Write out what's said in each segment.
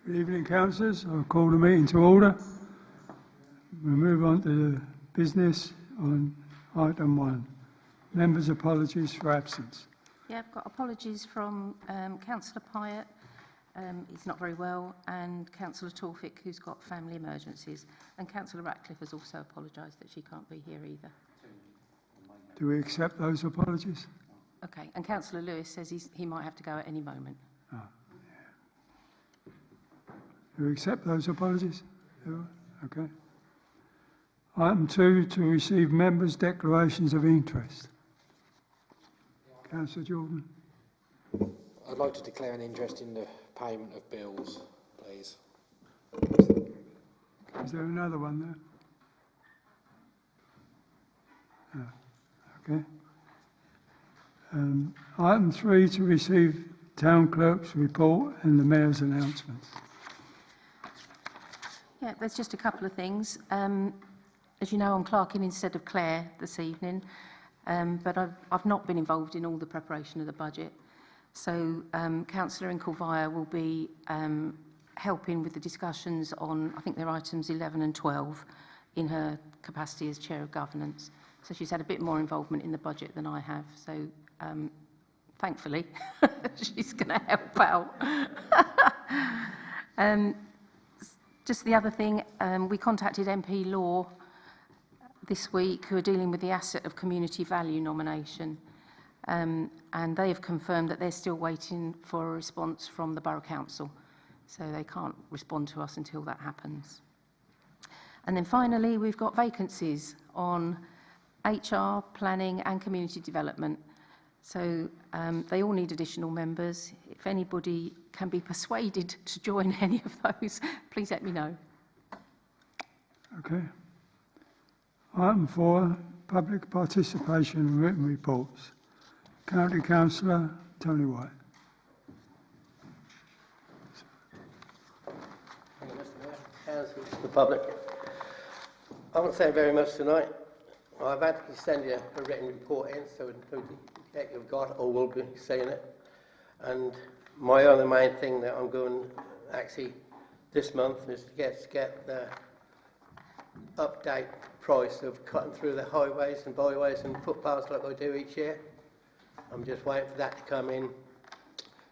Good evening, councillors. I'll call the meeting to order. We'll move on to the business on item 1. Members' apologies for absence. Yeah, I've got apologies from Councillor Pyatt, he's not very well, and Councillor Torfik, who's got family emergencies. And Councillor Ratcliffe has also apologised that she can't be here either. Do we accept those apologies? Okay, and Councillor Lewis says he might have to go at any moment. Oh, yeah. Do we accept those apologies? Okay. Item 2, to receive members' declarations of interest. Councillor Jordan. I'd like to declare an interest in the payment of bills, please. Is there another one there? Okay. Item 3, to receive Town Clerk's report and the Mayor's announcements. Yeah, there's just a couple of things. As you know, I'm clerking instead of Claire this evening, but I've not been involved in all the preparation of the budget. So Councillor Inkelvire will be helping with the discussions on, I think they're items 11 and 12, in her capacity as Chair of Governance. So she's had a bit more involvement in the budget than I have. So thankfully, she's going to help out. Just the other thing, we contacted MP Law this week, who are dealing with the Asset of Community Value nomination. And they have confirmed that they're still waiting for a response from the Borough Council. So they can't respond to us until that happens. And then finally, we've got vacancies on HR, planning and community development. So they all need additional members. If anybody can be persuaded to join any of those, please let me know. Okay. Item 4, public participation in written reports. County Councillor Tony White. Thank you, Mr. Mayor. Councillors, the public. I won't say very much tonight. I've had to send you a written report in, so you've got or will be seeing it. And my other main thing that I'm going actually this month is to get the update price of cutting through the highways and byways and footpaths like I do each year. I'm just waiting for that to come in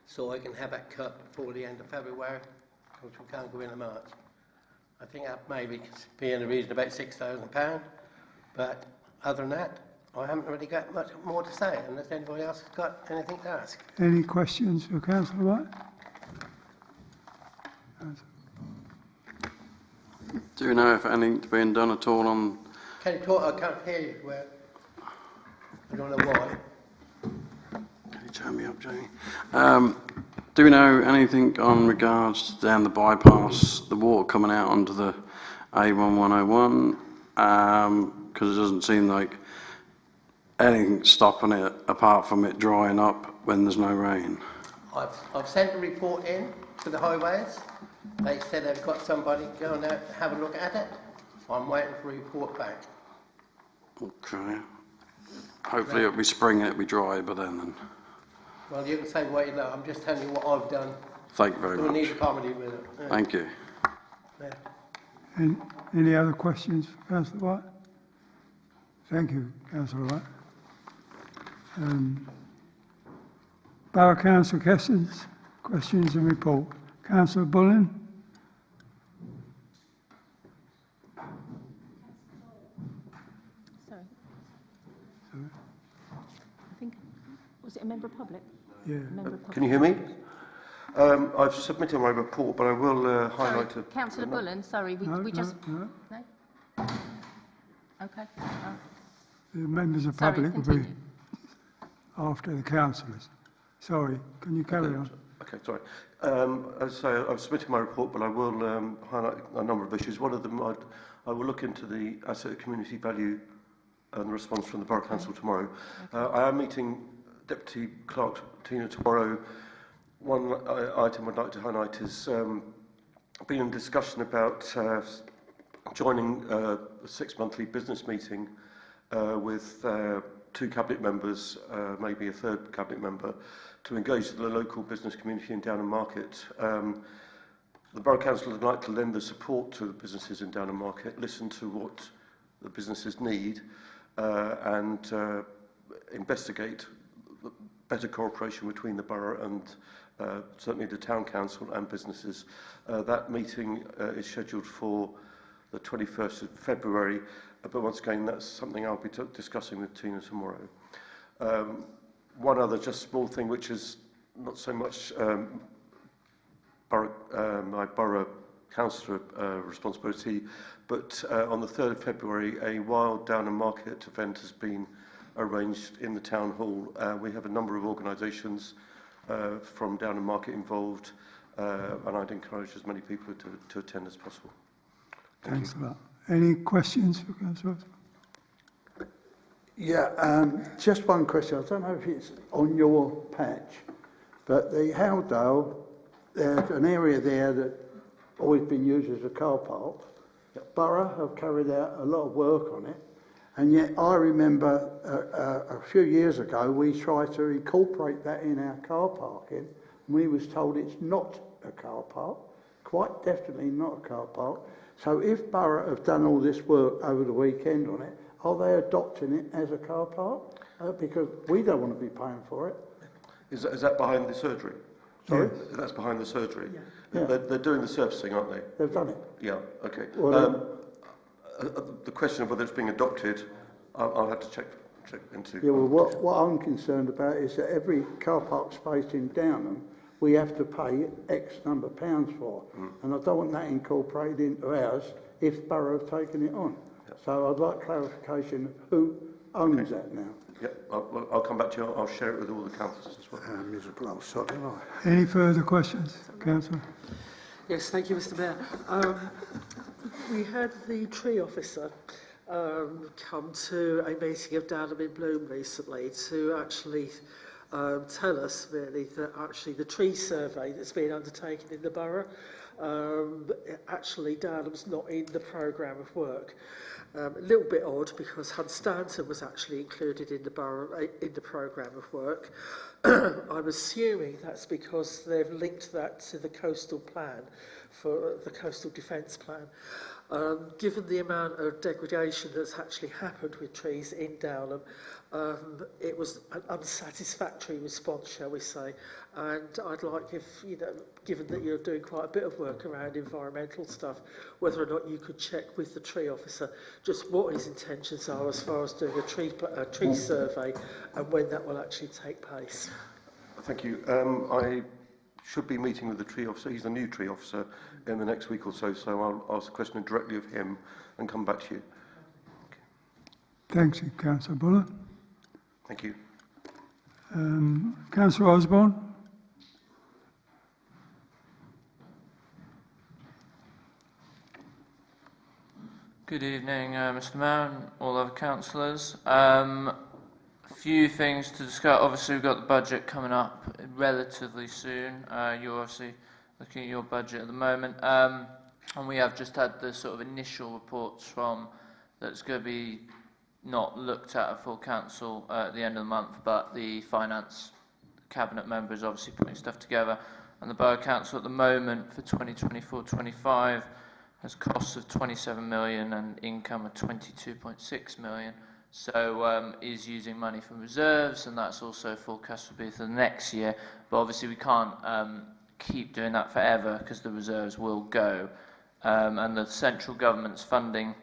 so I can have that cut before the end of February, which we can't go into March. I think that maybe could be in the region of about £6,000, but other than that, I haven't really got much more to say unless anybody else has got anything to ask. Any questions for Councillor White? Do you know if anything's been done at all on... Can you talk? I can't hear you. Well, I don't know why. Can you turn me up, Jamie? Do we know anything on regards to down the bypass, the water coming out onto the A1101? Because it doesn't seem like anything's stopping it apart from it drying up when there's no rain. I've sent a report in to the highways. They said they've got somebody going out to have a look at it. I'm waiting for a report back. Okay. Hopefully it'll be spring and it'll be dry by then. Well, you can say what you know. I'm just telling you what I've done. Thank you very much. We need a comedy with it. Yeah. Thank you. Yeah. Any other questions for Councillor White? Thank you, Councillor White. Borough Council questions and report. Councillor Bullen. Sorry. I think, was it a member of public? Yeah. Can you hear me? I've submitted my report, but I will highlight... Sorry, Councillor Bullen, sorry, we just... No. No? Okay. The members of Sorry, public will be continue. after the councillors. Sorry, can you carry on? Okay, sorry. As I say, I've submitted my report, but I will highlight a number of issues. One of them, I will look into the asset of community value and the response from the Borough Council tomorrow. Okay. I am meeting Deputy Clerk Tina tomorrow. One item I'd like to highlight is been in discussion about joining a 6-monthly business meeting with 2 cabinet members, maybe a 3rd cabinet member, to engage the local business community in Downham Market. the Borough Council would like to lend the support to the businesses in Downham Market, listen to what the businesses need, and investigate better cooperation between the borough and certainly the town council and businesses. That meeting is scheduled for the 21st of February, but once again, that's something I'll be discussing with Tina tomorrow. One other just small thing, which is not so much my borough councillor responsibility, but on the 3rd of February, a wild Downham Market event has been arranged in the town hall. We have a number of organisations from Downham Market involved, and I'd encourage as many people to attend as possible. Thanks a lot. Any questions for Councillor? Yeah, just one question. I don't know if it's on your patch, but the Howdale, there's an area there that always been used as a car park. Borough have carried out a lot of work on it, and yet I remember a few years ago we tried to incorporate that in our car parking, and we was told it's not a car park, quite definitely not a car park. So if Borough have done all this work over the weekend on it, are they adopting it as a car park? Because we don't want to be paying for it. Is that behind the surgery? Sorry? That's behind the surgery. Yeah. They're doing the surfacing, aren't they? They've done it. Yeah, okay. Well, The question of whether it's being adopted, I'll have to check into. Yeah, well, what I'm concerned about is that every car park space in Downham, we have to pay X number of pounds for. And I don't want that incorporated into ours if Borough have taken it on. Yep. So I'd like clarification of who owns that now. Yep, I'll come back to you. I'll share it with all the councillors as well. Miserable old sod, am I? Any further questions, Councillor? Yes, thank you, Mr. Mayor. We had the tree officer come to a meeting of Downham in Bloom recently to actually tell us really that actually the tree survey that's been undertaken in the borough, actually Downham's not in the programme of work. A little bit odd because Hunstanton was actually included in the borough in the programme of work. I'm assuming that's because they've linked that to the coastal plan, for the coastal defence plan. Given the amount of degradation that's actually happened with trees in Downham, it was an unsatisfactory response, shall we say. And I'd like, if you know, given that you're doing quite a bit of work around environmental stuff, whether or not you could check with the tree officer just what his intentions are as far as doing a tree survey and when that will actually take place. Thank you. I should be meeting with the tree officer. He's a new tree officer in the next week or so, so I'll ask a question directly of him and come back to you. Okay. Thanks, Councillor Buller. Thank you. Councillor Osborne. Good evening, Mr. Mayor and all other councillors. A few things to discuss. Obviously, we've got the budget coming up relatively soon. You're obviously looking at your budget at the moment. And we have just had the sort of initial reports from that's going to be not looked at full council at the end of the month, but the finance cabinet members obviously putting stuff together. And the borough council at the moment for 2024-25 has costs of 27 million and income of 22.6 million. So is using money from reserves, and that's also forecast to be for the next year. But obviously we can't keep doing that forever because the reserves will go. And the central government's funding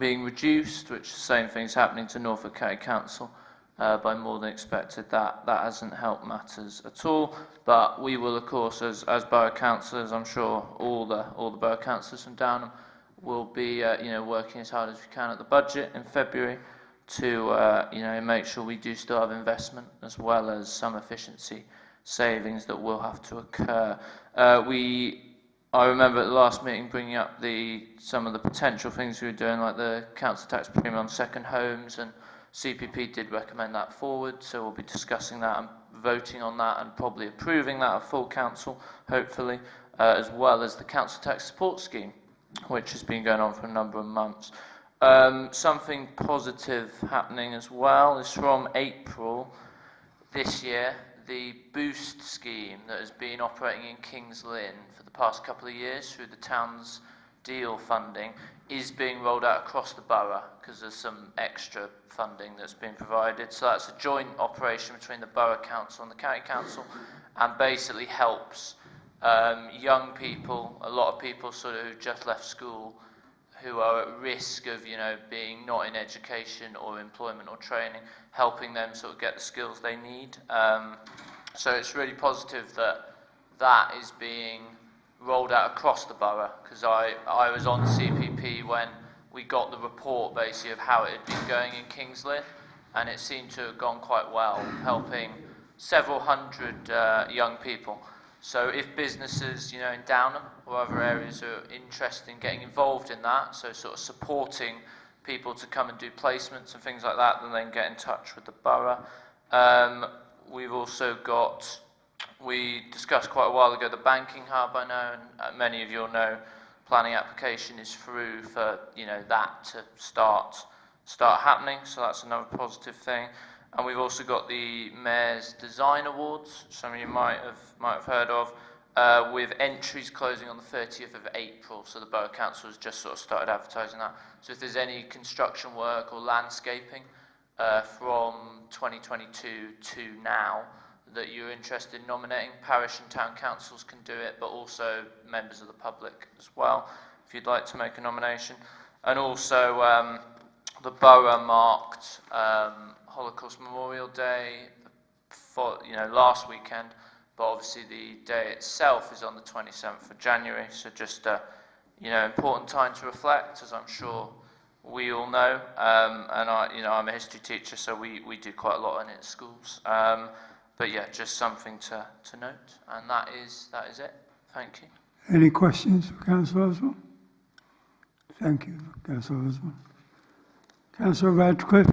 being reduced, which the same thing's happening to Norfolk County Council by more than expected. That hasn't helped matters at all. But we will, of course, as borough councillors, I'm sure all the borough councillors from Downham will be working as hard as we can at the budget in February to make sure we do still have investment as well as some efficiency savings that will have to occur. I remember at the last meeting bringing up some of the potential things we were doing, like the council tax premium on second homes, and CPP did recommend that forward, so we'll be discussing that and voting on that and probably approving that at full council, hopefully, as well as the council tax support scheme, which has been going on for a number of months. Something positive happening as well is from April this year, the boost scheme that has been operating in Kings Lynn for the past couple of years through the town's deal funding is being rolled out across the borough because there's some extra funding that's been provided. So that's a joint operation between the Borough Council and the County Council, and basically helps young people, a lot of people sort of who just left school, who are at risk of, you know, being not in education or employment or training, helping them sort of get the skills they need. So it's really positive that that is being rolled out across the borough, because I was on CPP when we got the report basically of how it had been going in Kings Lynn, and it seemed to have gone quite well, helping several hundred young people. So if businesses, you know, in Downham or other areas are interested in getting involved in that, so sort of supporting people to come and do placements and things like that, then they can get in touch with the borough. We've also got, we discussed quite a while ago, the banking hub, I know, and many of you will know, planning application is through for, you know, that to start happening, so that's another positive thing. And we've also got the Mayor's Design Awards, some of you might have heard of, with entries closing on the 30th of April, so the Borough Council has just sort of started advertising that. So if there's any construction work or landscaping from 2022 to now that you're interested in nominating, parish and town councils can do it, but also members of the public as well, if you'd like to make a nomination. And also the borough marked Holocaust Memorial Day for, you know, last weekend, but obviously the day itself is on the 27th of January, so just a, you know, important time to reflect, as I'm sure we all know. And I'm a history teacher, so we do quite a lot in it at schools. But yeah, just something to note, and that is it. Thank you. Any questions for Councillor Osborne? Thank you, Councillor Osborne. Councillor Radcliffe?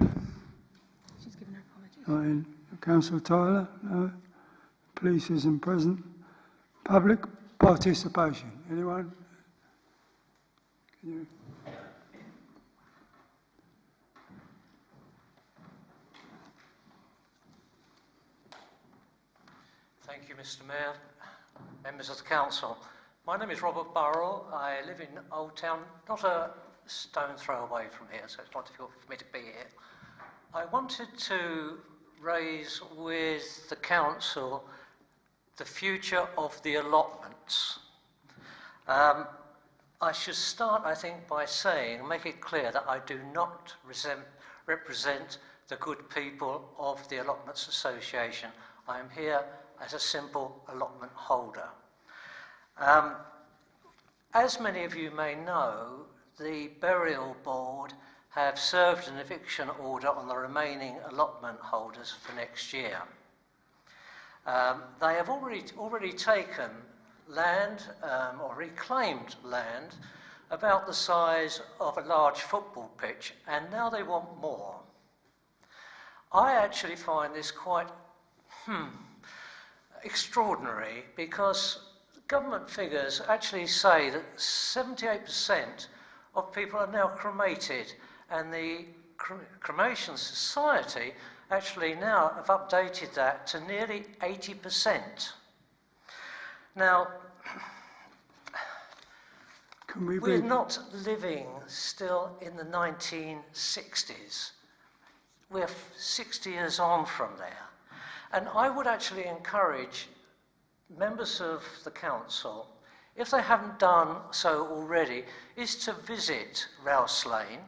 She's given her apologies. Not in. Councillor Tyler? No. Police isn't present. Public participation. Anyone? Can you? Thank you, Mr. Mayor, members of the council. My name is Robert Burrell. I live in Old Town, not a stone throw away from here, so it's not difficult for me to be here. I wanted to raise with the council the future of the allotments. I should start, I think, by saying, make it clear that I do not represent the good people of the Allotments Association. I am here as a simple allotment holder. As many of you may know, the Burial Board have served an eviction order on the remaining allotment holders for next year. They have already taken land or reclaimed land about the size of a large football pitch, and now they want more. I actually find this quite extraordinary, because government figures actually say that 78% of people are now cremated, and the Cremation Society actually now have updated that to nearly 80%. Now, we're not living still in the 1960s. We're 60 years on from there. And I would actually encourage members of the council, if they haven't done so already, is to visit Rouse Lane.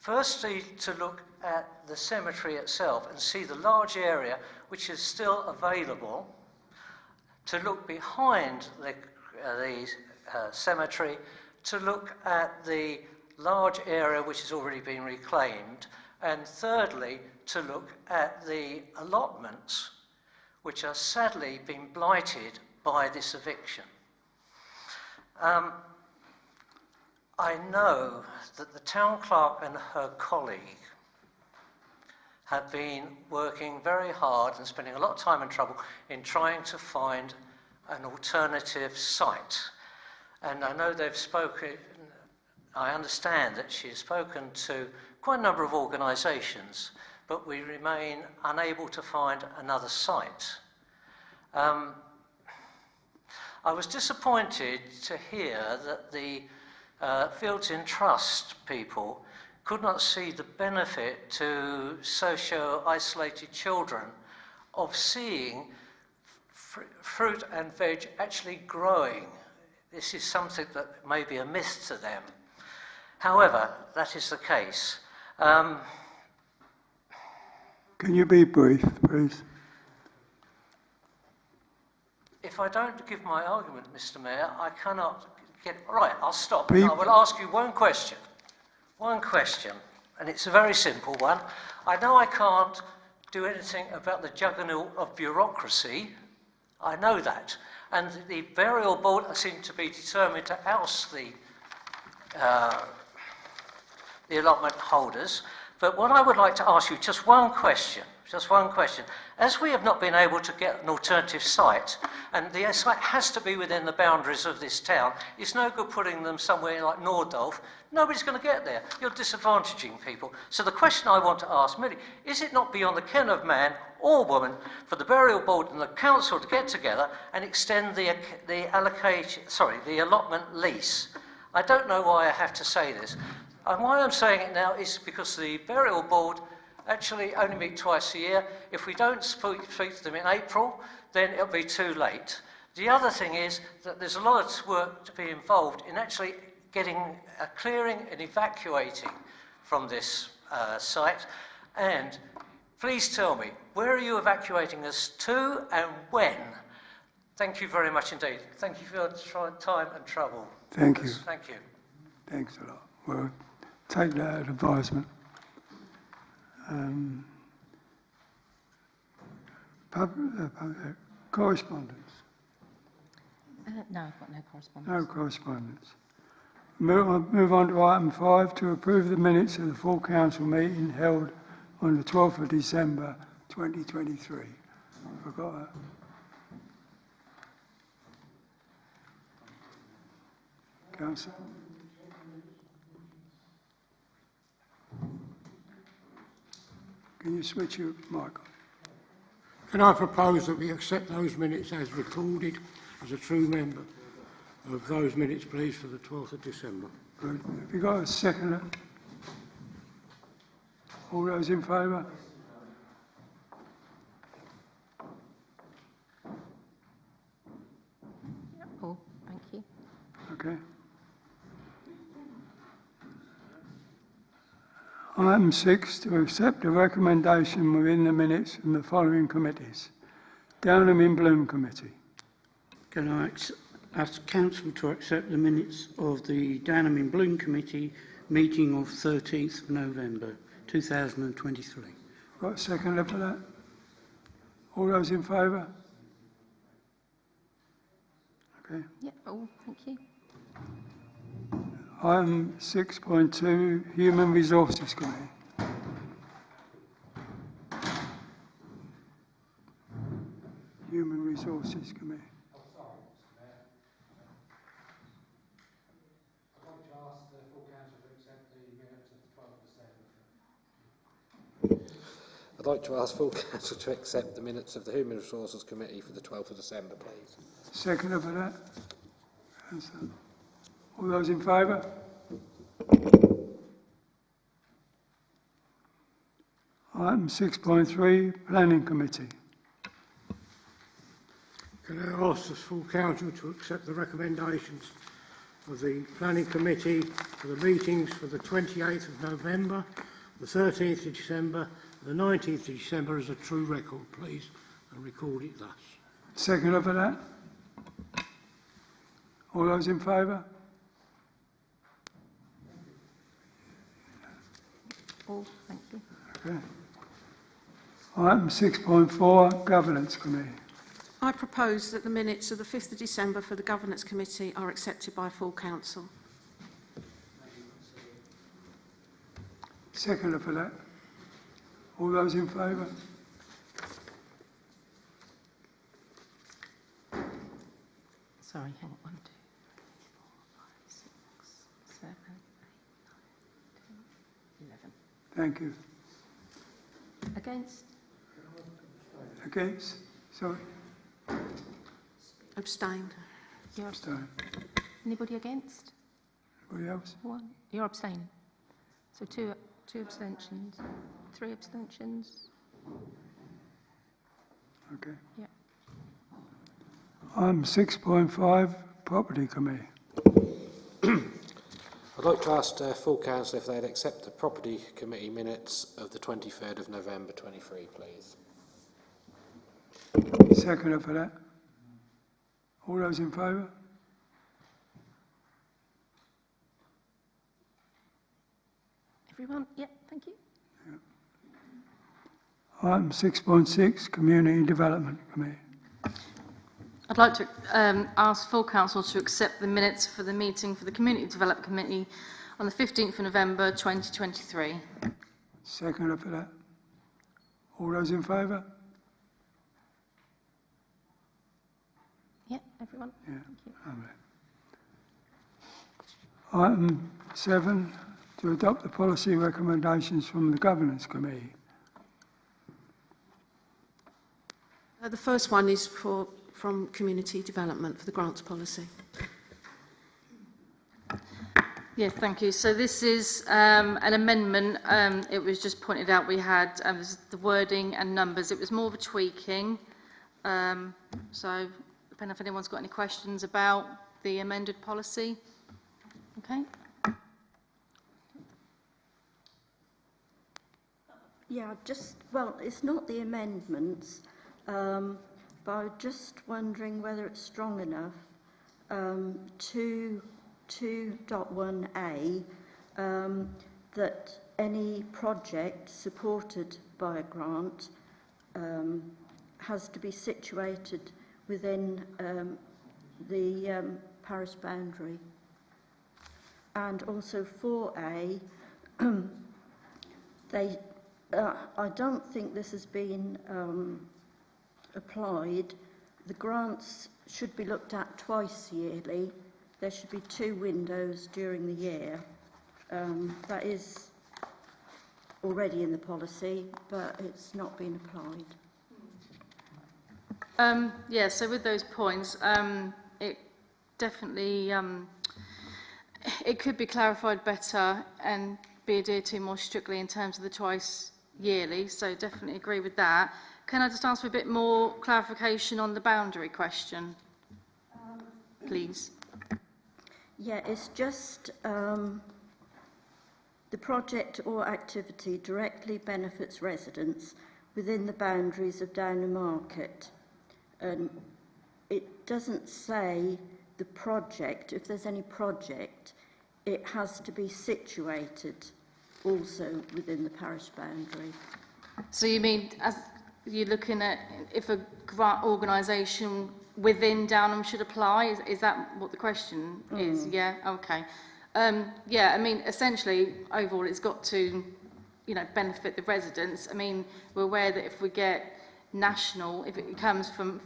Firstly, to look at the cemetery itself and see the large area which is still available, to look behind the cemetery, to look at the large area which has already been reclaimed, and thirdly, to look at the allotments which are sadly being blighted by this eviction. I know that the town clerk and her colleague have been working very hard and spending a lot of time and trouble in trying to find an alternative site. And I know they've spoken, I understand that she has spoken to quite a number of organisations, but we remain unable to find another site. I was disappointed to hear that the Fields in Trust people could not see the benefit to socio-isolated children of seeing fruit and veg actually growing. This is something that may be a myth to them. However, that is the case. Can you be brief, please? If I don't give my argument, Mr. Mayor, I cannot get... Right, I'll stop. Brief. I will ask you one question. One question, and it's a very simple one. I know I can't do anything about the juggernaut of bureaucracy. I know that. And the burial board seem to be determined to oust the allotment holders. But what I would like to ask you, just one question. As we have not been able to get an alternative site, and the site has to be within the boundaries of this town, it's no good putting them somewhere like Nordorf. Nobody's going to get there. You're disadvantaging people. So the question I want to ask, Millie, is it not beyond the ken of man or woman for the burial board and the council to get together and extend the allotment lease? I don't know why I have to say this. And why I'm saying it now is because the burial board actually only meet twice a year. If we don't speak to them in April, then it'll be too late. The other thing is that there's a lot of work to be involved in actually getting clearing and evacuating from this site. And please tell me, where are you evacuating us to and when? Thank you very much indeed. Thank you for your time and trouble. Thank you. Thank you. Thanks a lot. Well, take that as advisement. Correspondence? No, I've got no correspondence. No correspondence. Move on to item 5, to approve the minutes of the full council meeting held on the 12th of December 2023. Forgot that. Councillor? Can you switch your mic on? Can I propose that we accept those minutes as recorded as a true member of those minutes, please, for the 12th of December? Good. Have you got a seconder? All those in favour? Paul, thank you. Okay. Item 6, to accept a recommendation within the minutes from the following committees. Downham in Bloom Committee. Can I ask Council to accept the minutes of the Downham in Bloom Committee meeting of 13th of November 2023? Got a seconder for that? All those in favour? Okay. Yeah, Paul, thank you. Item 6.2, Human Resources Committee. Human Resources Committee. I'm sorry, Mr. Mayor. I'd like to ask the full council to accept the minutes of the 12th of December. I'd like to ask full council to accept the minutes of the Human Resources Committee for the 12th of December, please. Seconder for that? All those in favour? Item 6.3, Planning Committee. Can I ask the full council to accept the recommendations of the Planning Committee for the meetings for the 28th of November, the 13th of December, the 19th of December as a true record, please, and record it thus. Seconder for that? All those in favour? Paul, thank you. Okay. Item 6.4, Governance Committee. I propose that the minutes of the 5th of December for the Governance Committee are accepted by full council. Seconder for that? All those in favour? Sorry, hang on. 1, 2, 3, 4, 5, 6, 7, 8, 9, 10, 11. Thank you. Against? Against? Sorry. Abstain. You're Abstain. Anybody against? Anybody else? One. You're abstaining. So two abstentions. 3 abstentions. Okay. Yeah. Item 6.5, Property Committee. I'd like to ask full council if they'd accept the Property Committee minutes of the 23rd of November 23, please. Seconder for that. All those in favour? Everyone? Yeah, thank you. Item 6.6, Community Development Committee. I'd like to ask full council to accept the minutes for the meeting for the Community Development Committee on the 15th of November 2023. Seconder for that. All those in favour? Yeah, everyone? Yeah. Thank you. Lovely. Item 7, to adopt the policy recommendations from the Governance Committee. The first one is from Community Development for the grants policy. Yes, thank you. So this is an amendment. It was just pointed out we had the wording and numbers. It was more of a tweaking. So depending if anyone's got any questions about the amended policy. Okay. Yeah, well, it's not the amendments, but I'm just wondering whether it's strong enough to 2.1a that any project supported by a grant has to be situated within the parish boundary. And also 4a, I don't think this has been applied. The grants should be looked at twice yearly. There should be 2 windows during the year. That is already in the policy, but it's not been applied. Yeah, so with those points, it definitely it could be clarified better and be adhered to more strictly in terms of the twice yearly, so definitely agree with that. Can I just ask for a bit more clarification on the boundary question, please? Yeah, it's just the project or activity directly benefits residents within the boundaries of Downham Market. And it doesn't say the project, if there's any project, it has to be situated also within the parish boundary. So you mean, as you're looking at if a grant organisation within Downham should apply? Is that what the question is? Yeah, okay. Yeah, I mean, essentially, overall, it's got to, benefit the residents. I mean, we're aware that if we get national, if it comes from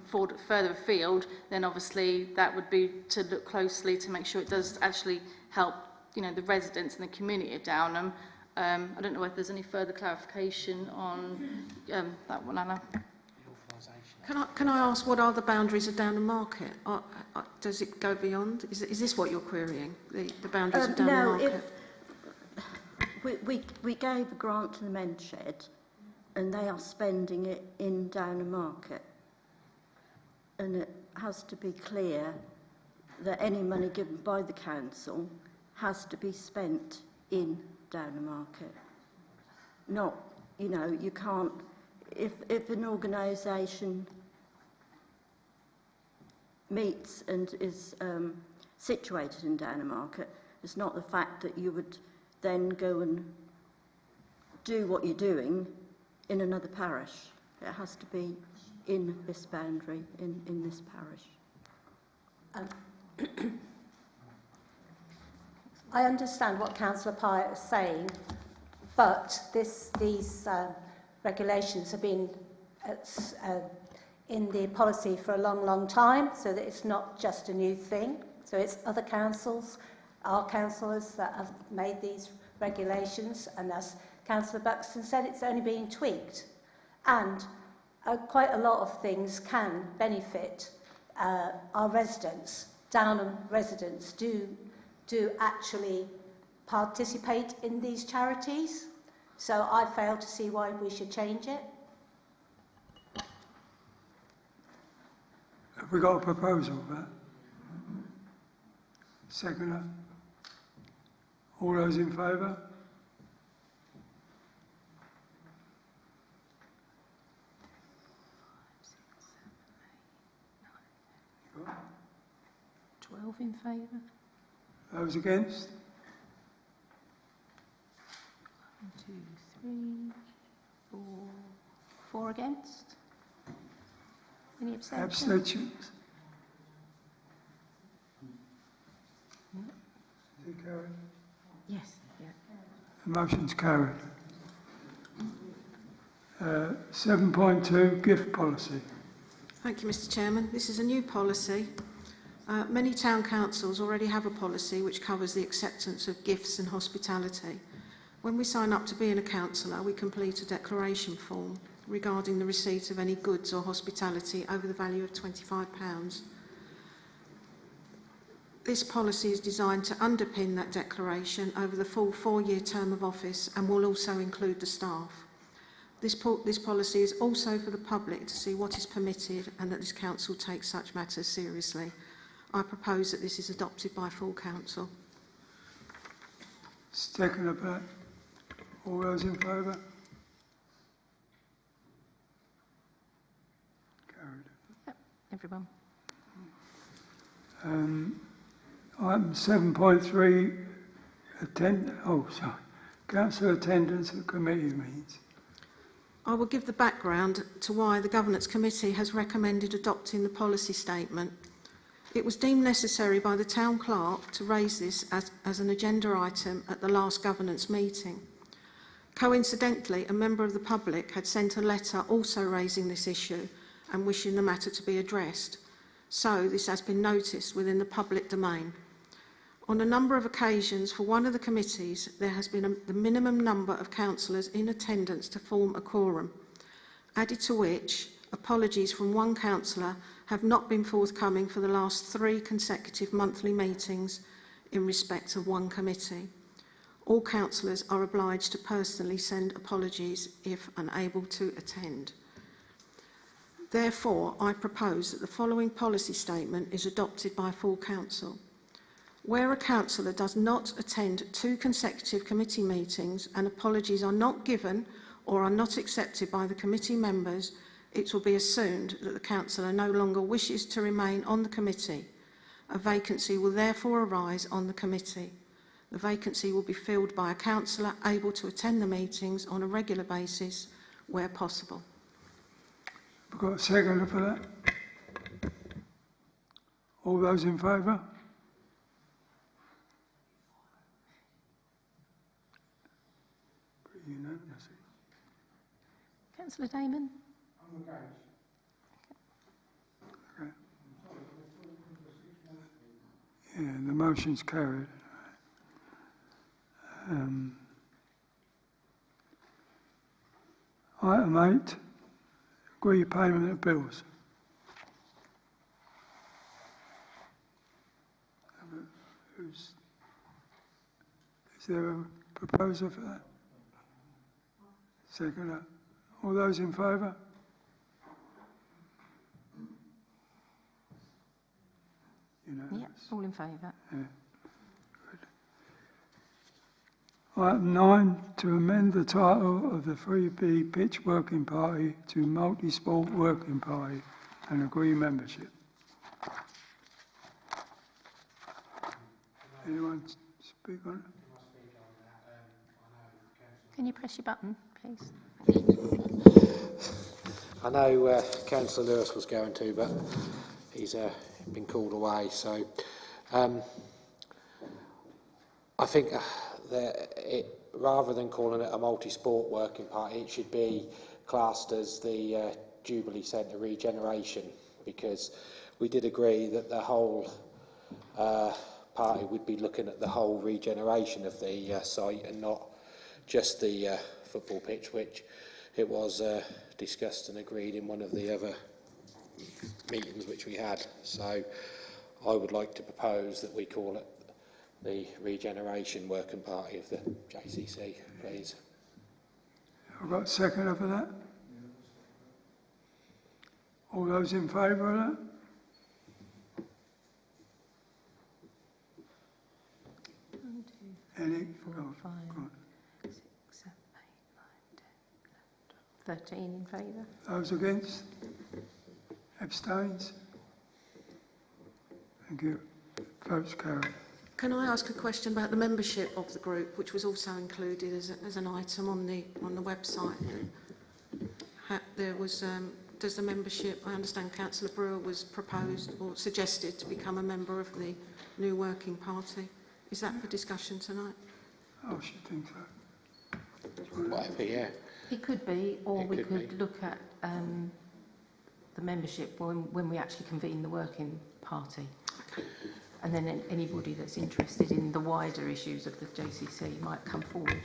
further afield, then obviously that would be to look closely to make sure it does actually help, the residents and the community of Downham. I don't know if there's any further clarification on that one, Anna. Can I ask what are the boundaries of Downham Market? Does it go beyond? Is this what you're querying? The boundaries of Downham Market? We gave a grant to the men's shed, and they are spending it in Downham Market, and it has to be clear that any money given by the council has to be spent in Downham Market. Not, you can't. If an organisation meets and is situated in Downham Market, it's not the fact that you would then go and do what you're doing in another parish. It has to be in this boundary, in this parish. I understand what Councillor Pyatt is saying, but these regulations have been in the policy for a long, long time, so that it's not just a new thing. So it's other councils, our councillors that have made these regulations, and as Councillor Buxton said, it's only being tweaked. And quite a lot of things can benefit our residents, Downham residents, do actually participate in these charities. So I fail to see why we should change it. Have we got a proposal for that? Seconder? All those in favour? Got 12 in favour. those against? 1, 2, 3, 4. 4 against. Any abstentions? Abstentions? Is it carried? Yes. Yeah. The motion's carried. 7.2, gift policy. Thank you, Mr Chairman. This is a new policy. Many town councils already have a policy which covers the acceptance of gifts and hospitality. When we sign up to being a councillor, we complete a declaration form regarding the receipt of any goods or hospitality over the value of £25. This policy is designed to underpin that declaration over the full 4-year term of office and will also include the staff. This policy is also for the public to see what is permitted and that this council takes such matters seriously. I propose that this is adopted by full council. Second of that. All those in favour? Carried. Yep. Everyone. Item 7.3, council attendance at committee meetings. I will give the background to why the Governance Committee has recommended adopting the policy statement. It was deemed necessary by the Town Clerk to raise this as an agenda item at the last Governance meeting. Coincidentally, a member of the public had sent a letter also raising this issue and wishing the matter to be addressed. So this has been noticed within the public domain. On a number of occasions for one of the committees, there has been the minimum number of councillors in attendance to form a quorum, added to which apologies from one councillor have not been forthcoming for the last 3 consecutive monthly meetings in respect of one committee. All councillors are obliged to personally send apologies if unable to attend. Therefore, I propose that the following policy statement is adopted by full council. Where a councillor does not attend 2 consecutive committee meetings and apologies are not given or are not accepted by the committee members, it will be assumed that the councillor no longer wishes to remain on the committee. A vacancy will therefore arise on the committee. The vacancy will be filled by a councillor able to attend the meetings on a regular basis where possible. We've got a seconder for that. All those in favour? Pretty unanimous. Councillor Damon? I'm against. Okay. Yeah, the motion's carried. Item 8, agree payment of bills. Is there a proposer for that? Seconder. All those in favour? Unanimous. Yep, all in favour. Yeah. Item 9, to amend the title of the 3B Pitch Working Party to Multi-Sport Working Party and agree membership. Anyone speak on it? Can you press your button, please? I know Councillor Lewis was going to, but he's been called away. So I think rather than calling it a multi-sport working party, it should be classed as the Jubilee Centre Regeneration, because we did agree that the whole party would be looking at the whole regeneration of the site and not just the football pitch, which it was discussed and agreed in one of the other meetings which we had. So I would like to propose that we call it the Regeneration Working Party of the JCC, please. I've got a seconder for that. All those in favour of that? Any? 4, 5, 6, 7, 8, 9, 10, 11, 12, 13 in favour. Those against? Abstains? Thank you. Votes carried. Can I ask a question about the membership of the group, which was also included as an item on the website? There was does the membership? I understand Councillor Brewer was proposed or suggested to become a member of the new working party. Is that for discussion tonight? I should think so. Whatever, yeah. It could be, or It we could could be. look at the membership when we actually convene the working party. And then anybody that's interested in the wider issues of the JCC might come forward.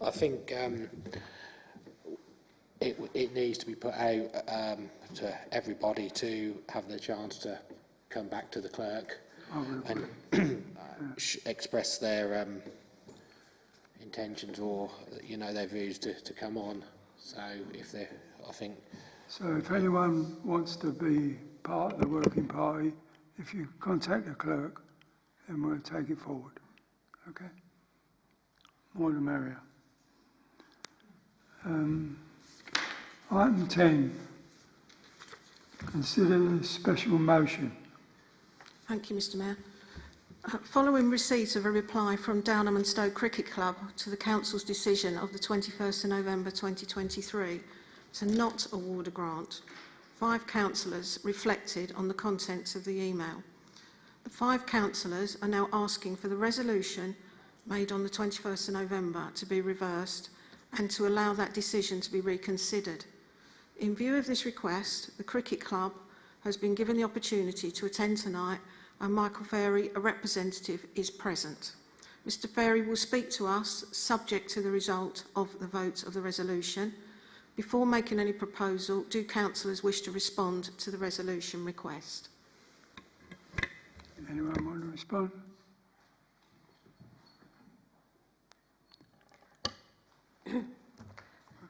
I think it needs to be put out to everybody to have the chance to come back to the clerk and express their intentions or, you know, their views to come on. So if they, I think. So if anyone wants to be part of the working party, if you contact the clerk, then we'll take it forward. Okay? More the merrier. Item 10. Consider the special motion. Thank you, Mr Mayor. Following receipt of a reply from Downham and Stowe Cricket Club to the Council's decision of the 21st of November 2023 to not award a grant, 5 councillors reflected on the contents of the email. The 5 councillors are now asking for the resolution made on the 21st of November to be reversed and to allow that decision to be reconsidered. In view of this request, the Cricket Club has been given the opportunity to attend tonight, and Michael Ferry, a representative, is present. Mr Ferry will speak to us subject to the result of the vote of the resolution. Before making any proposal, do councillors wish to respond to the resolution request? Anyone want to respond?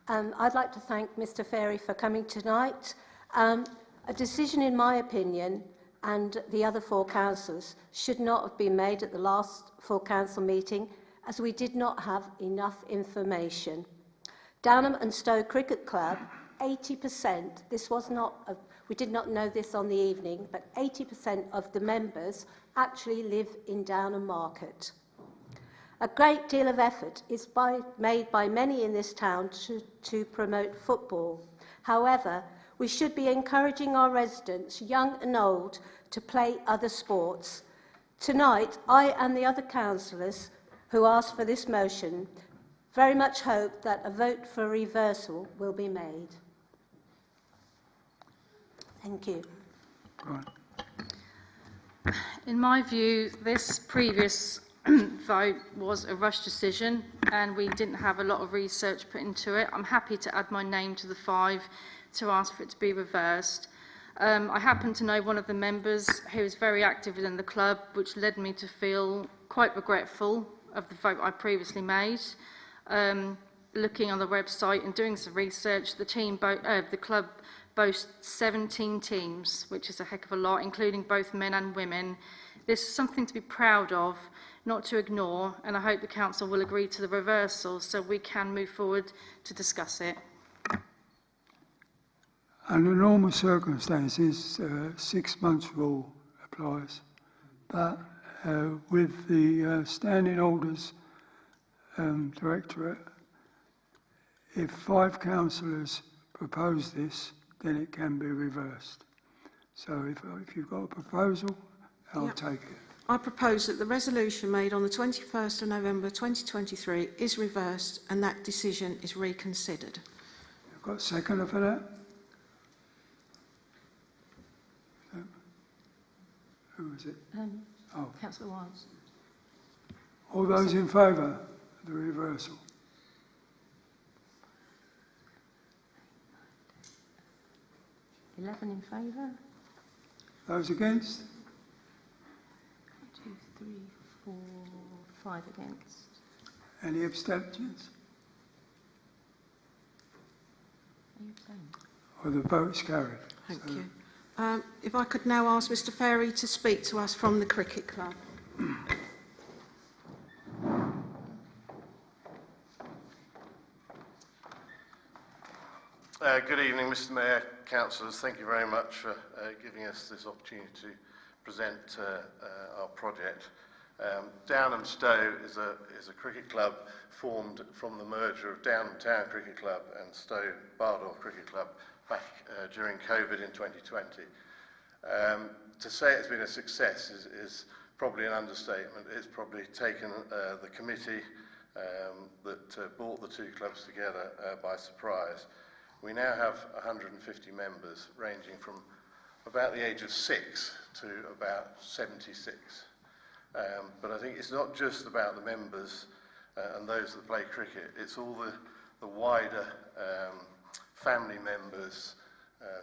I'd like to thank Mr Ferry for coming tonight. A decision, in my opinion, and the other 4 councillors, should not have been made at the last full council meeting, as we did not have enough information. Downham and Stowe Cricket Club, 80%, this was not, we did not know this on the evening, but 80% of the members actually live in Downham Market. A great deal of effort is made by many in this town to promote football. However, we should be encouraging our residents, young and old, to play other sports. Tonight, I and the other councillors who asked for this motion very much hope that a vote for reversal will be made. Thank you. In my view, this previous vote was a rush decision and we didn't have a lot of research put into it. I'm happy to add my name to the 5 to ask for it to be reversed. I happen to know one of the members who is very active within the club, which led me to feel quite regretful of the vote I previously made. Looking on the website and doing some research, the club boasts 17 teams, which is a heck of a lot, including both men and women. This is something to be proud of, not to ignore, and I hope the council will agree to the reversal so we can move forward to discuss it. Under normal circumstances, 6 months rule applies, but with the standing orders directorate, if 5 councillors propose this, then it can be reversed. So if you've got a proposal, I'll take it. I propose that the resolution made on the 21st of November 2023 is reversed and that decision is reconsidered. I've got a seconder for that. Who was it? Councillor Wiles. All those in favour of the reversal? 11 in favour. Those against? 2, 3, 4, 5 against. Any abstentions? Are you abstaining? Or the vote's carried. Thank you. If I could now ask Mr Ferry to speak to us from the Cricket Club. Good evening, Mr Mayor, councillors. Thank you very much for giving us this opportunity to present our project. Downham Stowe is a cricket club formed from the merger of Downham Town Cricket Club and Stowe Bardolph Cricket Club back during COVID in 2020. To say it's been a success is probably an understatement. It's probably taken the committee that brought the two clubs together by surprise. We now have 150 members, ranging from about the age of 6 to about 76. But I think it's not just about the members and those that play cricket, it's all the wider family members,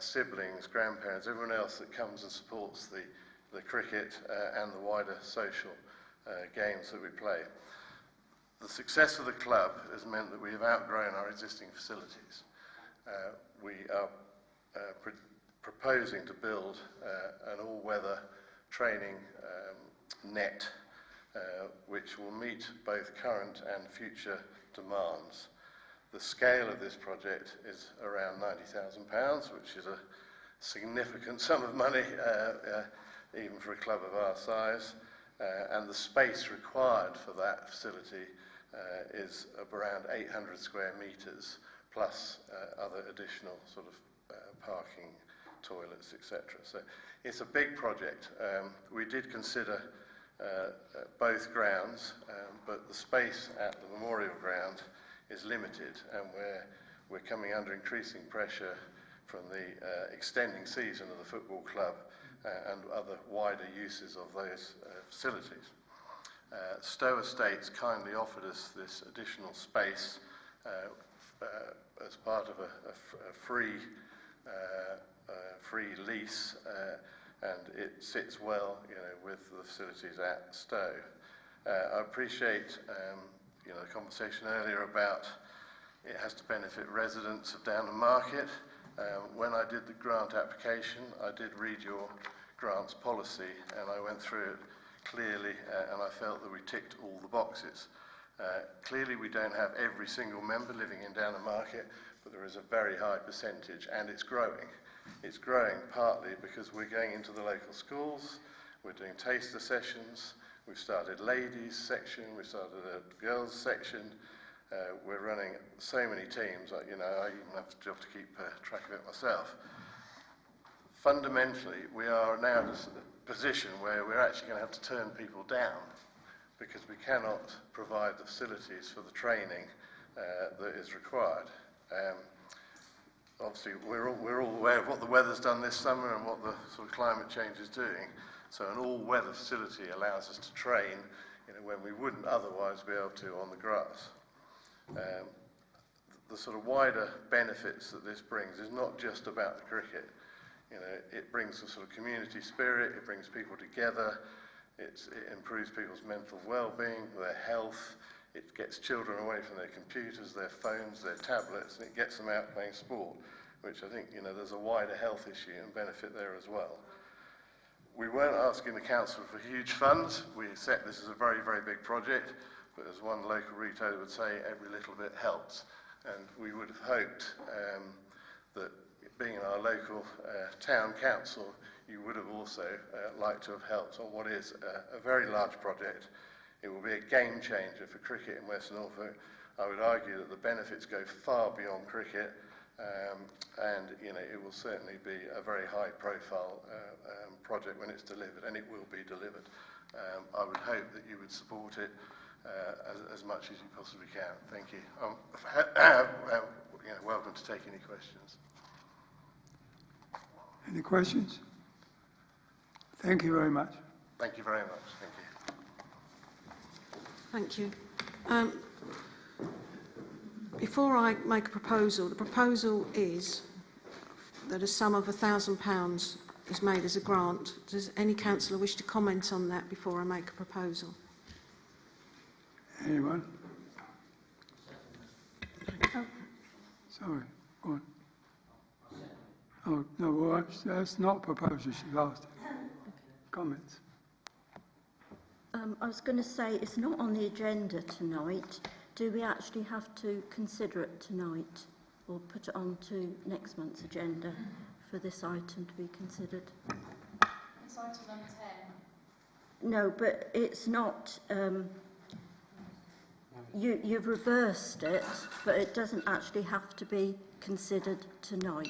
siblings, grandparents, everyone else that comes and supports the cricket and the wider social games that we play. The success of the club has meant that we have outgrown our existing facilities. We are proposing to build an all-weather training net which will meet both current and future demands. The scale of this project is around £90,000, which is a significant sum of money even for a club of our size, and the space required for that facility is around 800 square metres, plus other additional sort of parking, toilets, etc. So it's a big project. We did consider both grounds, but the space at the memorial ground is limited, and we're coming under increasing pressure from the extending season of the football club and other wider uses of those facilities. Stowe Estates kindly offered us this additional space as part of a free lease, and it sits well, with the facilities at Stowe. I appreciate, the conversation earlier about it has to benefit residents of Downham Market. When I did the grant application, I did read your grants policy, and I went through it clearly, and I felt that we ticked all the boxes. Clearly we don't have every single member living in Downham Market, but there is a very high percentage, and it's growing. It's growing partly because we're going into the local schools, we're doing taster sessions, we've started ladies section, we've started a girls section, we're running so many teams, I even have to keep track of it myself. Fundamentally, we are now in a position where we're actually going to have to turn people down because we cannot provide the facilities for the training that is required. Obviously, we're all aware of what the weather's done this summer and what the sort of climate change is doing. So an all-weather facility allows us to train when we wouldn't otherwise be able to on the grass. The sort of wider benefits that this brings is not just about the cricket. It brings a sort of community spirit, it brings people together, it improves people's mental well-being, their health, it gets children away from their computers, their phones, their tablets, and it gets them out playing sport, which I think, there's a wider health issue and benefit there as well. We weren't asking the council for huge funds. We accept this is a very, very big project, but as one local retailer would say, every little bit helps. And we would have hoped that being in our local town council, you would have also liked to have helped on what is a very large project. It will be a game changer for cricket in West Norfolk. I would argue that the benefits go far beyond cricket, and it will certainly be a very high-profile project when it's delivered, and it will be delivered. I would hope that you would support it as much as you possibly can. Thank you. Welcome to take any questions. Any questions? Thank you very much. Thank you very much. Thank you. Thank you. Before I make a proposal, the proposal is that a sum of £1,000 is made as a grant. Does any councillor wish to comment on that before I make a proposal? Anyone? Sorry, go on. Oh, no, well, that's not a proposal, she's asked. Comments? I was going to say, it's not on the agenda tonight. Do we actually have to consider it tonight or put it on to next month's agenda for this item to be considered? It's item number 10. No, but it's not... You've reversed it, but it doesn't actually have to be considered tonight.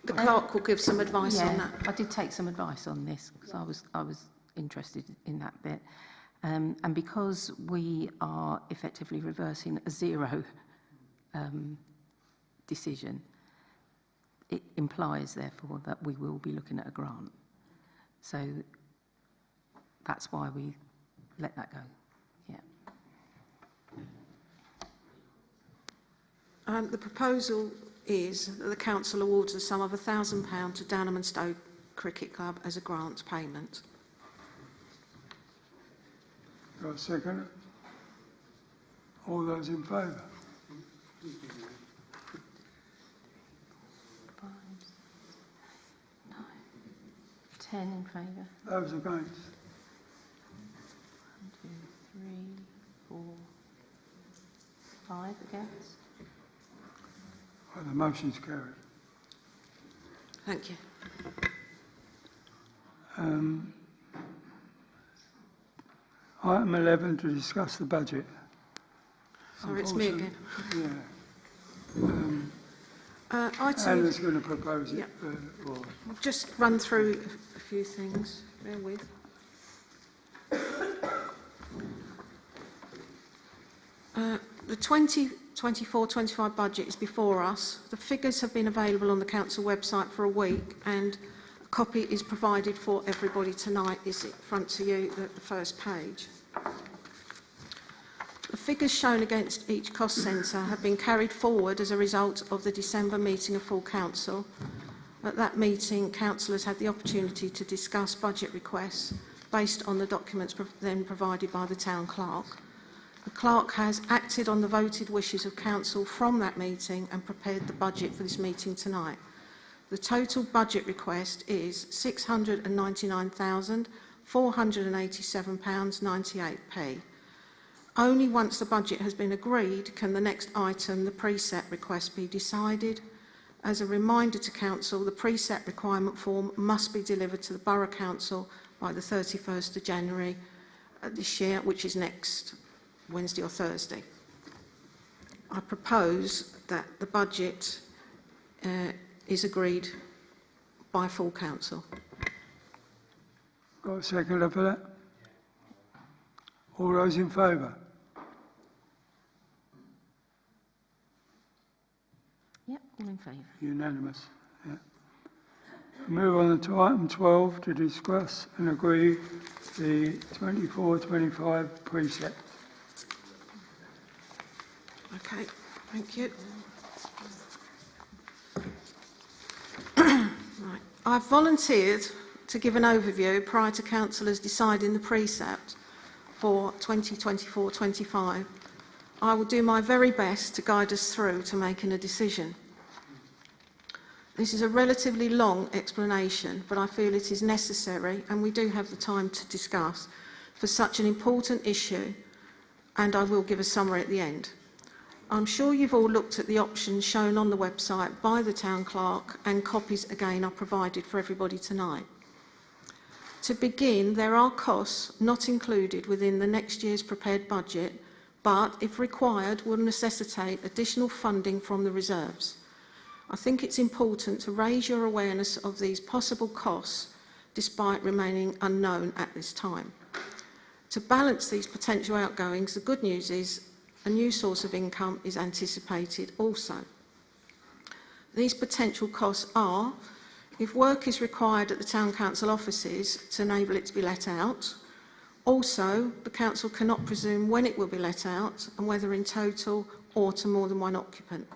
The clerk will give some advice on that. I did take some advice on this because I was interested in that bit. And because we are effectively reversing a zero decision, it implies, therefore, that we will be looking at a grant. So that's why we let that go. Yeah. The proposal is that the council awards a sum of £1,000 to Downham and Stowe Cricket Club as a grant payment. Got a second? All those in favour? 5, 9, 10 in favour. Those against? 1, 2, 3, 4, 5 against. Well, the motion's carried. Thank you. Item 11 to discuss the budget. Sorry, it's me again. Yeah. Anna's going to propose it. Yep. Or I'll just run through a few things. Bear with. The 2024-25 budget is before us. The figures have been available on the council website for a week, and a copy is provided for everybody tonight. Is it front to you, the first page? The figures shown against each cost centre have been carried forward as a result of the December meeting of full council. At that meeting, councillors had the opportunity to discuss budget requests based on the documents then provided by the town clerk. The clerk has acted on the voted wishes of council from that meeting and prepared the budget for this meeting tonight. The total budget request is £699,487.98. Only once the budget has been agreed can the next item, the preset request, be decided. As a reminder to council, the preset requirement form must be delivered to the Borough Council by the 31st of January this year, which is next Wednesday or Thursday. I propose that the budget is agreed by full council. got a seconder for that? All those in favour? Yep, all in favour. Unanimous. Yeah. Move on to item 12 to discuss and agree the 24-25 precept. Okay, thank you. Right. I've volunteered to give an overview prior to councillors deciding the precept for 2024-25. I will do my very best to guide us through to making a decision. This is a relatively long explanation, but I feel it is necessary, and we do have the time to discuss, for such an important issue, and I will give a summary at the end. I'm sure you've all looked at the options shown on the website by the town clerk, and copies again are provided for everybody tonight. To begin, there are costs not included within the next year's prepared budget, but if required will necessitate additional funding from the reserves. I think it's important to raise your awareness of these possible costs despite remaining unknown at this time. To balance these potential outgoings, the good news is a new source of income is anticipated also. These potential costs are, if work is required at the Town Council offices to enable it to be let out. Also, the Council cannot presume when it will be let out and whether in total or to more than one occupant.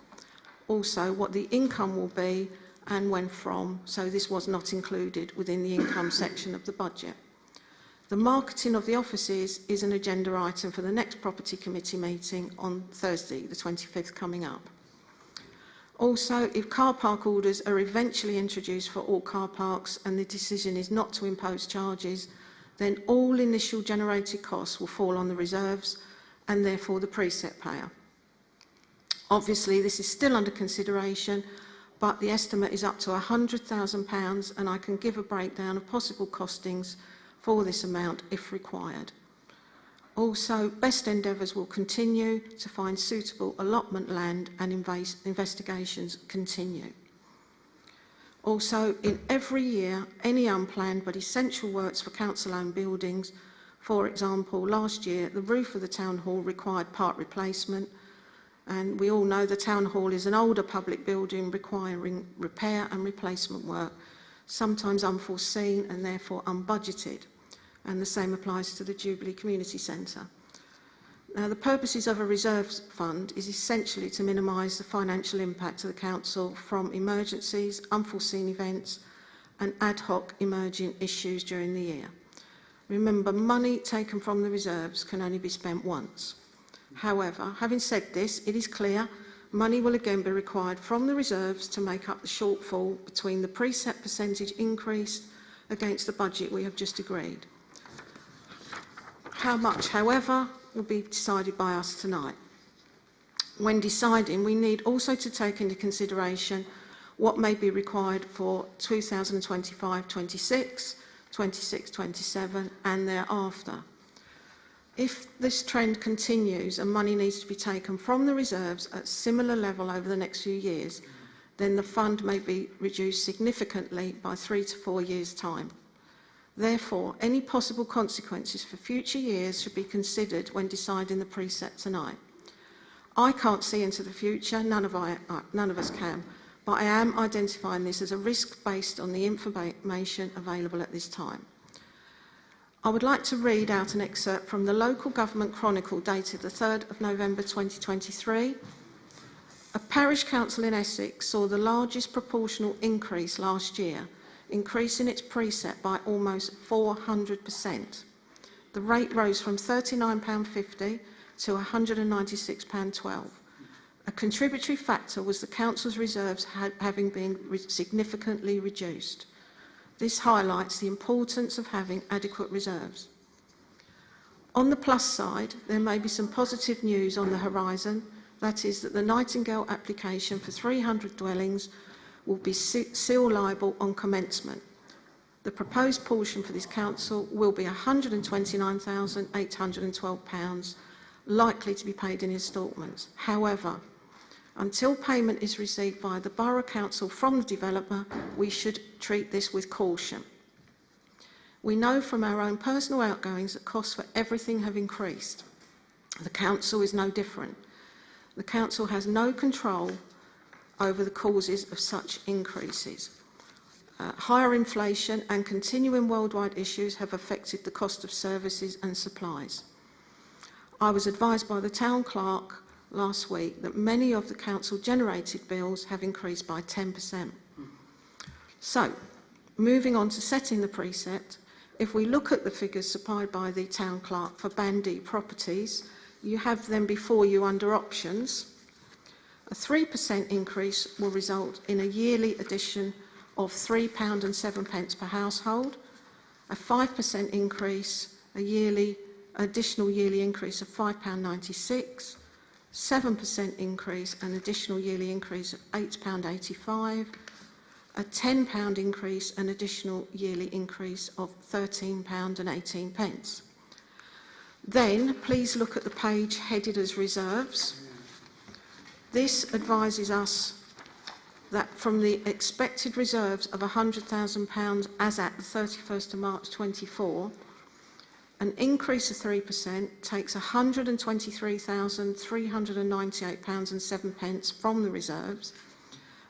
Also, what the income will be and when from, so this was not included within the income section of the budget. The marketing of the offices is an agenda item for the next Property Committee meeting on Thursday, the 25th, coming up. Also, if car park orders are eventually introduced for all car parks and the decision is not to impose charges, then all initial generated costs will fall on the reserves and therefore the preset payer. Obviously, this is still under consideration, but the estimate is up to £100,000 and I can give a breakdown of possible costings for this amount if required. Also, best endeavours will continue to find suitable allotment land and investigations continue. Also, in every year, any unplanned but essential works for council-owned buildings, for example, last year the roof of the Town Hall required part replacement, and we all know the Town Hall is an older public building requiring repair and replacement work, sometimes unforeseen and therefore unbudgeted. And the same applies to the Jubilee Community Centre. Now, the purposes of a reserves fund is essentially to minimise the financial impact to the council from emergencies, unforeseen events and ad hoc emerging issues during the year. Remember, money taken from the reserves can only be spent once. However, having said this, it is clear money will again be required from the reserves to make up the shortfall between the preset percentage increase against the budget we have just agreed. How much, however, will be decided by us tonight. When deciding, we need also to take into consideration what may be required for 2025-26, 26-27 and thereafter. If this trend continues and money needs to be taken from the reserves at similar level over the next few years, then the fund may be reduced significantly by 3 to 4 years' time. Therefore, any possible consequences for future years should be considered when deciding the preset tonight. I can't see into the future, none of us can, but I am identifying this as a risk based on the information available at this time. I would like to read out an excerpt from the Local Government Chronicle dated the 3rd of November 2023. A parish council in Essex saw the largest proportional increase last year, increasing its preset by almost 400%. The rate rose from £39.50 to £196.12. A contributory factor was the council's reserves having been significantly reduced. This highlights the importance of having adequate reserves. On the plus side, there may be some positive news on the horizon, that is that the Nightingale application for 300 dwellings will be seal liable on commencement. The proposed portion for this council will be £129,812, likely to be paid in instalments. However, until payment is received by the Borough Council from the developer, we should treat this with caution. We know from our own personal outgoings that costs for everything have increased. The council is no different. The council has no control over the causes of such increases. Higher inflation and continuing worldwide issues have affected the cost of services and supplies. I was advised by the Town Clerk last week that many of the council-generated bills have increased by 10%. So, moving on to setting the preset, if we look at the figures supplied by the Town Clerk for Band D properties, you have them before you under options. A 3% increase will result in a yearly addition of £3.07 per household, a 5% increase, additional yearly increase of £5.96, 7% increase, an additional yearly increase of £8.85, a £10 increase, an additional yearly increase of £13.18. Then, please look at the page headed as reserves. This advises us that from the expected reserves of £100,000 as at the 31st of March 24, an increase of 3% takes £123,398.07 from the reserves,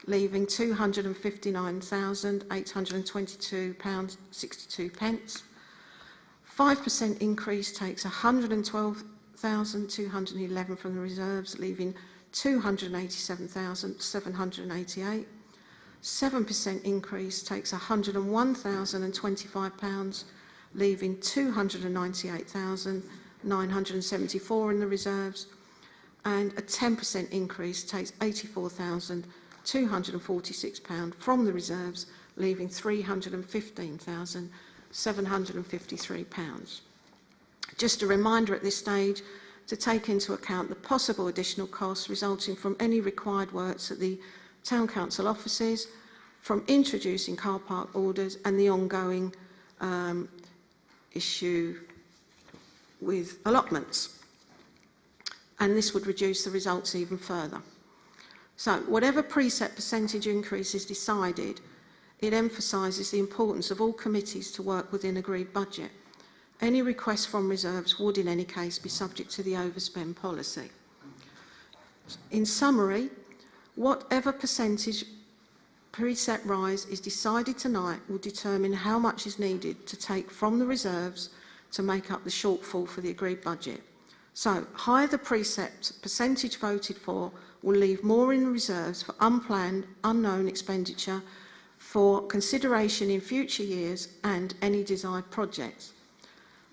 leaving £259,822.62. 5% increase takes £112,211 from the reserves, leaving £287,788. 7% increase takes £101,025, leaving £298,974 in the reserves, and a 10% increase takes £84,246 from the reserves, leaving £315,753. Just a reminder at this stage to take into account the possible additional costs resulting from any required works at the Town Council offices, from introducing car park orders and the ongoing issue with allotments. And this would reduce the results even further. So whatever preset percentage increase is decided, it emphasises the importance of all committees to work within agreed budget. Any requests from reserves would in any case be subject to the overspend policy. In summary, whatever percentage preset rise is decided tonight will determine how much is needed to take from the reserves to make up the shortfall for the agreed budget. So, higher the preset percentage voted for will leave more in the reserves for unplanned, unknown expenditure for consideration in future years and any desired projects.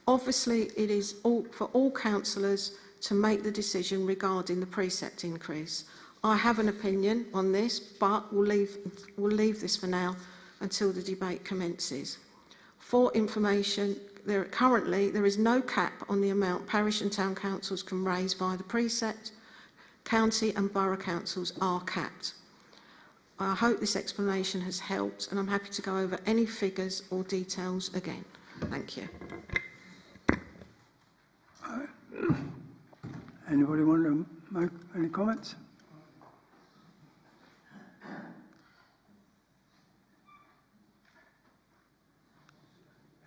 Obviously, it is for all councillors to make the decision regarding the preset increase. I have an opinion on this, but we'll leave this for now until the debate commences. For information, currently there is no cap on the amount parish and town councils can raise via the preset. County and borough councils are capped. I hope this explanation has helped, and I'm happy to go over any figures or details again. Thank you. Anybody want to make any comments?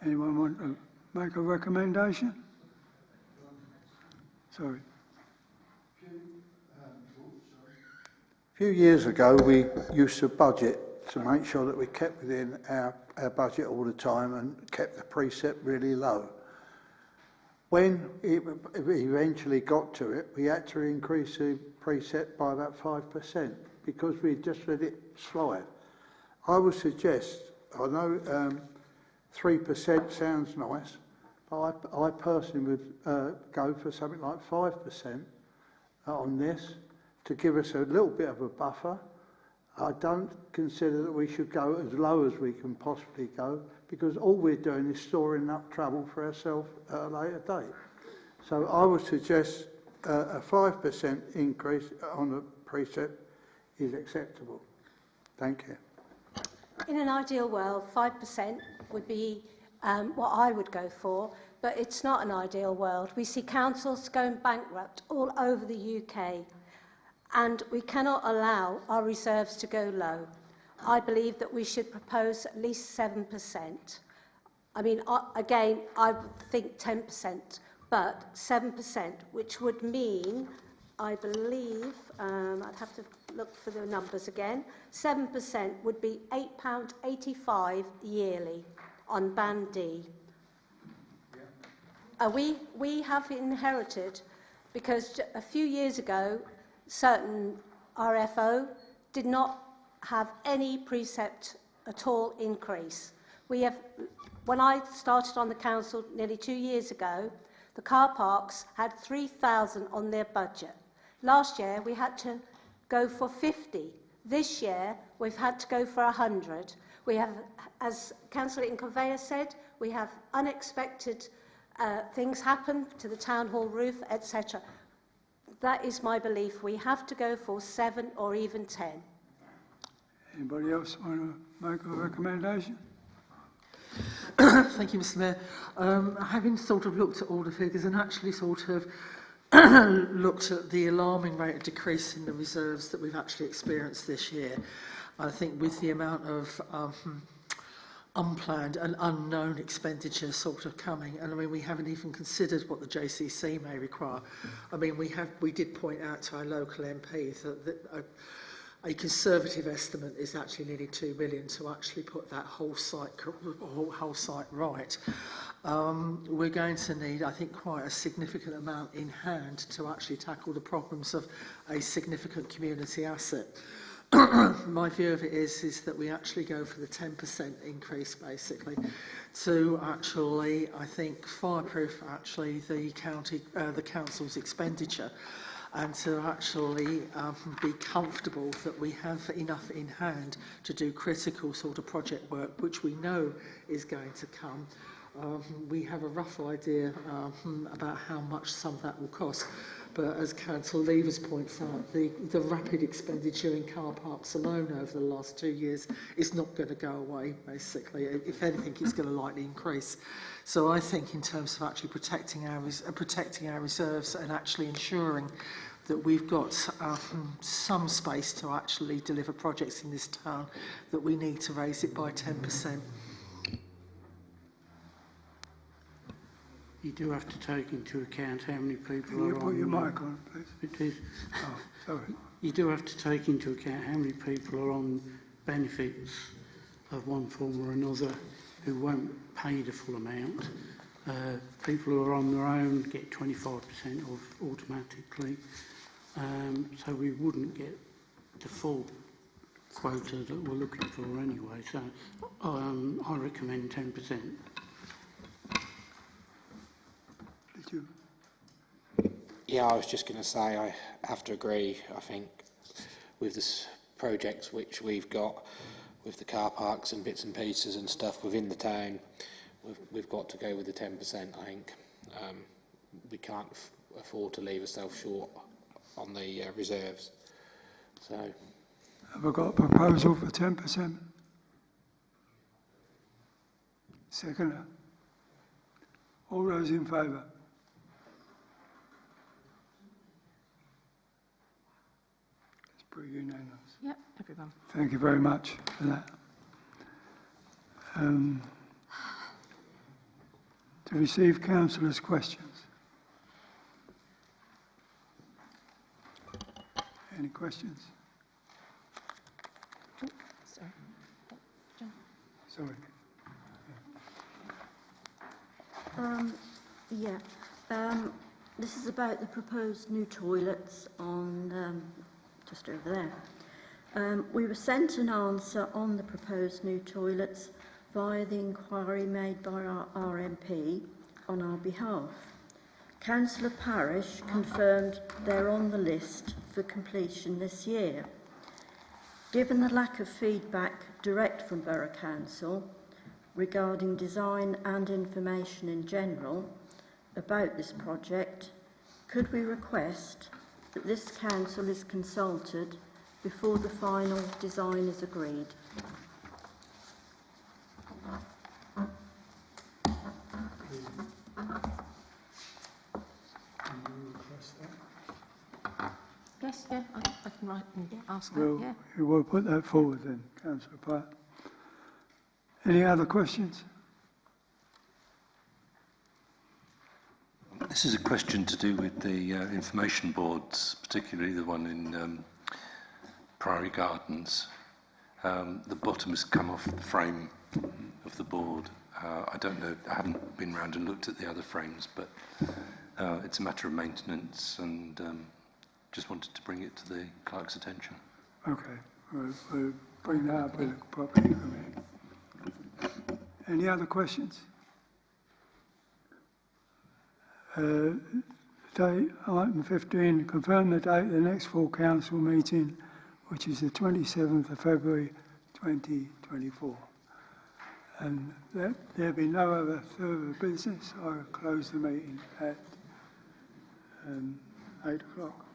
Anyone want to make a recommendation? Sorry. A few years ago, we used to budget to make sure that we kept within our budget all the time and kept the preset really low. When it eventually got to it, we had to increase the preset by about 5% because we just let it slide. I would suggest, I know 3% sounds nice, but I personally would go for something like 5% on this to give us a little bit of a buffer. I don't consider that we should go as low as we can possibly go, because all we're doing is storing up trouble for ourselves at a later date. So I would suggest a 5% increase on the preset is acceptable. Thank you. In an ideal world, 5% would be what I would go for, but it's not an ideal world. We see councils going bankrupt all over the UK, and we cannot allow our reserves to go low. I believe that we should propose at least 7%. I mean, again, I would think 10%, but 7%, which would mean, I believe, I'd have to look for the numbers again, 7% would be £8.85 yearly on Band D. We have inherited, because a few years ago, certain RFO did not have any precept at all increase. When I started on the council nearly 2 years ago, the car parks had 3,000 on their budget. Last year we had to go for 50. This year we've had to go for 100. We have, as Councillor Inconveyor said, we have unexpected things happen to the town hall roof, etc. That is my belief. We have to go for 7 or even 10. Anybody else want to make a recommendation? Thank you, Mr. Mayor. Having sort of looked at all the figures and actually sort of looked at the alarming rate of decrease in the reserves that we've actually experienced this year, I think with the amount of unplanned and unknown expenditure sort of coming, and I mean we haven't even considered what the JCC may require. I mean we did point out to our local MPs that a conservative estimate is actually nearly 2 million to actually put that whole site right. We're going to need, I think, quite a significant amount in hand to actually tackle the problems of a significant community asset. My view of it is that we actually go for the 10% increase, basically, to actually, I think, fireproof actually the council's expenditure, and to actually be comfortable that we have enough in hand to do critical sort of project work, which we know is going to come. We have a rough idea about how much some of that will cost. But as Councillor Levers points out, the rapid expenditure in car parks alone over the last 2 years is not going to go away, basically. If anything, it's going to likely increase. So I think in terms of actually protecting our reserves and actually ensuring that we've got some space to actually deliver projects in this town, that we need to raise it by 10%. You do have to take into account how many people Can you are put on... your mic on, please? It is. Oh, sorry. You do have to take into account how many people are on benefits of one form or another who won't pay the full amount. People who are on their own get 25% off automatically. So we wouldn't get the full quota that we're looking for anyway. So I recommend 10%. Yeah, I was just going to say I have to agree. I think with the projects which we've got with the car parks and bits and pieces and stuff within the town, we've got to go with the 10%, I think. We can't afford to leave ourselves short on the reserves. So, have I got a proposal for 10%? Seconder. All those in favour? It's pretty unanimous. Yep, everyone. Thank you very much for that. To receive councillors' questions. Any questions? Oh, sorry. John. Sorry. This is about the proposed new toilets on just over there. We were sent an answer on the proposed new toilets via the inquiry made by our RMP on our behalf. Councillor Parish confirmed they're on the list for completion this year. Given the lack of feedback direct from Borough Council regarding design and information in general about this project, could we request that this council is consulted before the final design is agreed? Yes, yeah, I can write and ask that, Well, yeah. you will put that forward then, Councillor Pratt. Any other questions? This is a question to do with the information boards, particularly the one in Priory Gardens. The bottom has come off the frame of the board. I don't know, I haven't been round and looked at the other frames, but it's a matter of maintenance, and just wanted to bring it to the clerk's attention. Okay, we'll bring that up with the property committee. Any other questions? Date, item 15, confirm the date of the next full council meeting, which is the 27th of February 2024. And there be no other further business. I'll close the meeting at 8 o'clock.